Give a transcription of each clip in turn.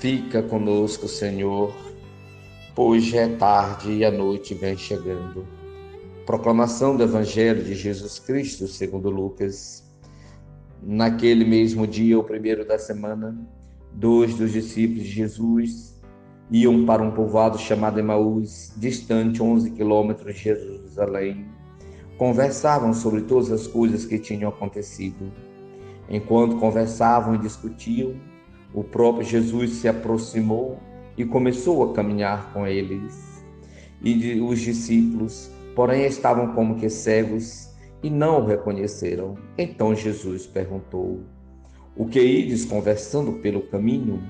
Fica conosco, Senhor, pois já é tarde e a noite vem chegando. Proclamação do Evangelho de Jesus Cristo, segundo Lucas. Naquele mesmo dia, o primeiro da semana, 2 dos discípulos de Jesus iam para um povoado chamado Emaús, distante 11 quilômetros de Jerusalém. Conversavam sobre todas as coisas que tinham acontecido. Enquanto conversavam e discutiam, o próprio Jesus se aproximou e começou a caminhar com eles. E os discípulos, porém, estavam como que cegos e não o reconheceram. Então Jesus perguntou: O que ides conversando pelo caminho?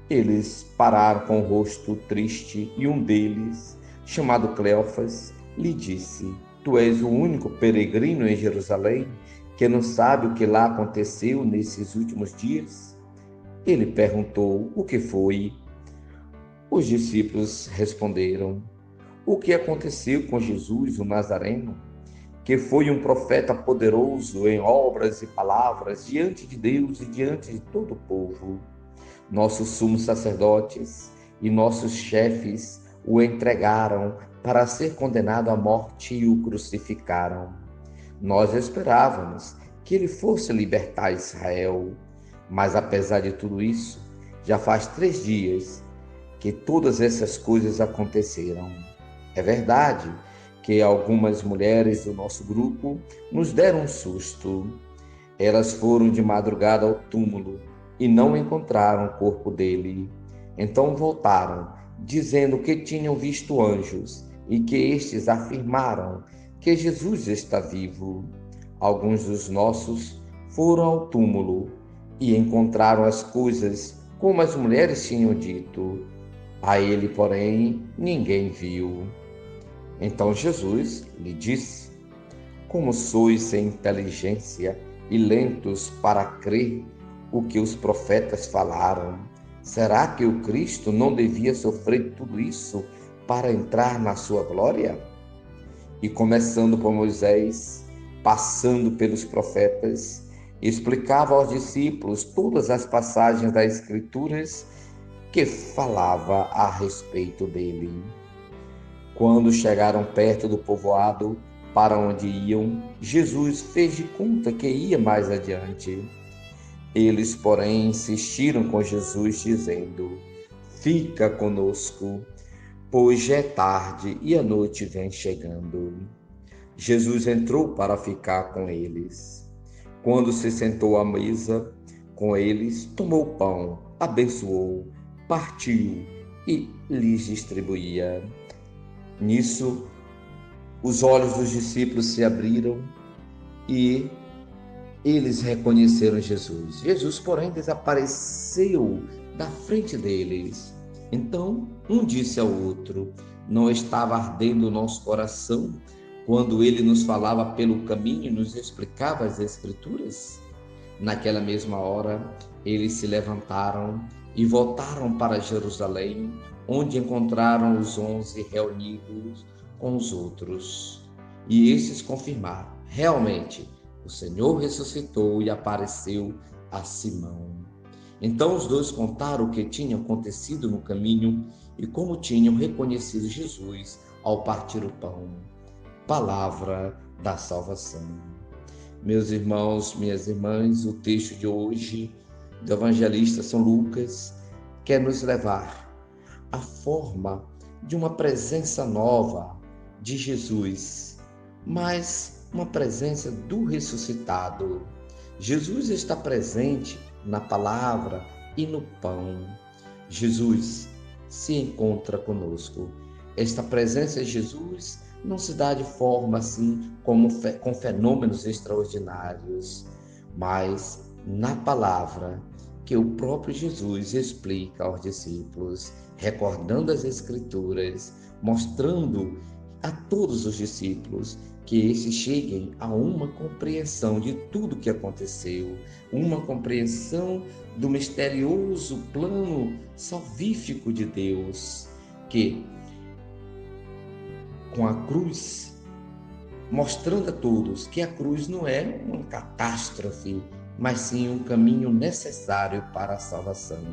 Eles pararam com o rosto triste e um deles, chamado Cleofas, lhe disse: Tu és o único peregrino em Jerusalém que não sabe o que lá aconteceu nesses últimos dias? Ele perguntou: O que foi? Os discípulos responderam: O que aconteceu com Jesus, o Nazareno, que foi um profeta poderoso em obras e palavras diante de Deus e diante de todo o povo. Nossos sumos sacerdotes e nossos chefes o entregaram para ser condenado à morte e o crucificaram. Nós esperávamos que ele fosse libertar Israel, mas apesar de tudo isso, já faz 3 dias que todas essas coisas aconteceram. É verdade que algumas mulheres do nosso grupo nos deram um susto. Elas foram de madrugada ao túmulo e não encontraram o corpo dele. Então voltaram, dizendo que tinham visto anjos e que estes afirmaram que Jesus está vivo. Alguns dos nossos foram ao túmulo e encontraram as coisas como as mulheres tinham dito. A ele, porém, ninguém viu. Então Jesus lhe disse: Como sois sem inteligência e lentos para crer o que os profetas falaram? Será que o Cristo não devia sofrer tudo isso para entrar na sua glória? E começando por Moisés, passando pelos profetas, explicava aos discípulos todas as passagens das Escrituras que falava a respeito dele. Quando chegaram perto do povoado para onde iam, Jesus fez de conta que ia mais adiante. Eles, porém, insistiram com Jesus, dizendo: Fica conosco, pois já é tarde e a noite vem chegando. Jesus entrou para ficar com eles. Quando se sentou à mesa com eles, tomou o pão, abençoou, partiu e lhes distribuía. Nisso, os olhos dos discípulos se abriram e eles reconheceram Jesus. Jesus, porém, desapareceu da frente deles. Então, um disse ao outro: Não estava ardendo o nosso coração quando ele nos falava pelo caminho e nos explicava as Escrituras? Naquela mesma hora, eles se levantaram e voltaram para Jerusalém, onde encontraram os 11 reunidos com os outros. E estes confirmaram: realmente, o Senhor ressuscitou e apareceu a Simão. Então os dois contaram o que tinha acontecido no caminho e como tinham reconhecido Jesus ao partir o pão. Palavra da salvação. Meus irmãos, minhas irmãs, o texto de hoje do evangelista São Lucas quer nos levar à forma de uma presença nova de Jesus, mas uma presença do ressuscitado. Jesus está presente na palavra e no pão. Jesus se encontra conosco. Esta presença de Jesus não se dá de forma assim como com fenômenos extraordinários, mas na palavra que o próprio Jesus explica aos discípulos, recordando as Escrituras, mostrando a todos os discípulos que estes cheguem a uma compreensão de tudo o que aconteceu, uma compreensão do misterioso plano salvífico de Deus, que com a cruz, mostrando a todos que a cruz não é uma catástrofe, mas sim um caminho necessário para a salvação.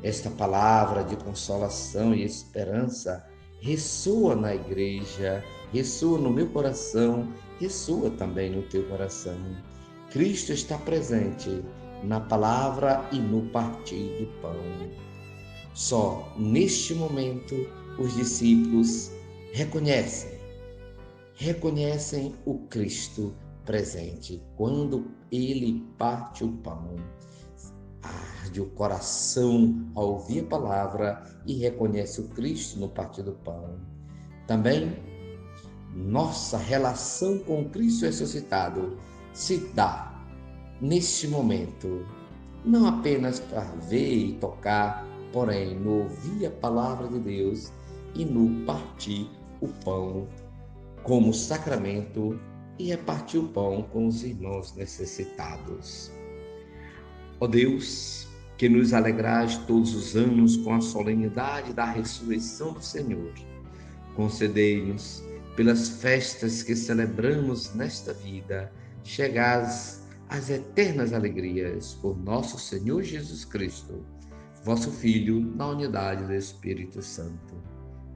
esta palavra de consolação e esperança ressoa na igreja, ressoa no meu coração, ressoa também no teu coração. Cristo está presente na palavra e no partir do pão. Só neste momento os discípulos reconhecem o Cristo presente. Quando ele parte o pão, arde o coração ao ouvir a palavra e reconhece o Cristo no partir do pão. Também nossa relação com o Cristo ressuscitado se dá neste momento, não apenas para ver e tocar, porém no ouvir a palavra de Deus e no partir o pão como sacramento e repartir o pão com os irmãos necessitados. Ó Deus, que nos alegrais todos os anos com a solenidade da ressurreição do Senhor, concedei-nos, pelas festas que celebramos nesta vida, chegares às eternas alegrias por nosso Senhor Jesus Cristo, vosso Filho, na unidade do Espírito Santo.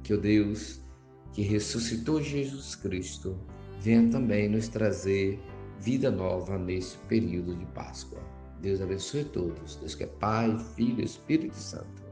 Que o Deus que ressuscitou Jesus Cristo venha também nos trazer vida nova neste período de Páscoa. Deus abençoe a todos. Deus que é Pai, Filho e Espírito Santo.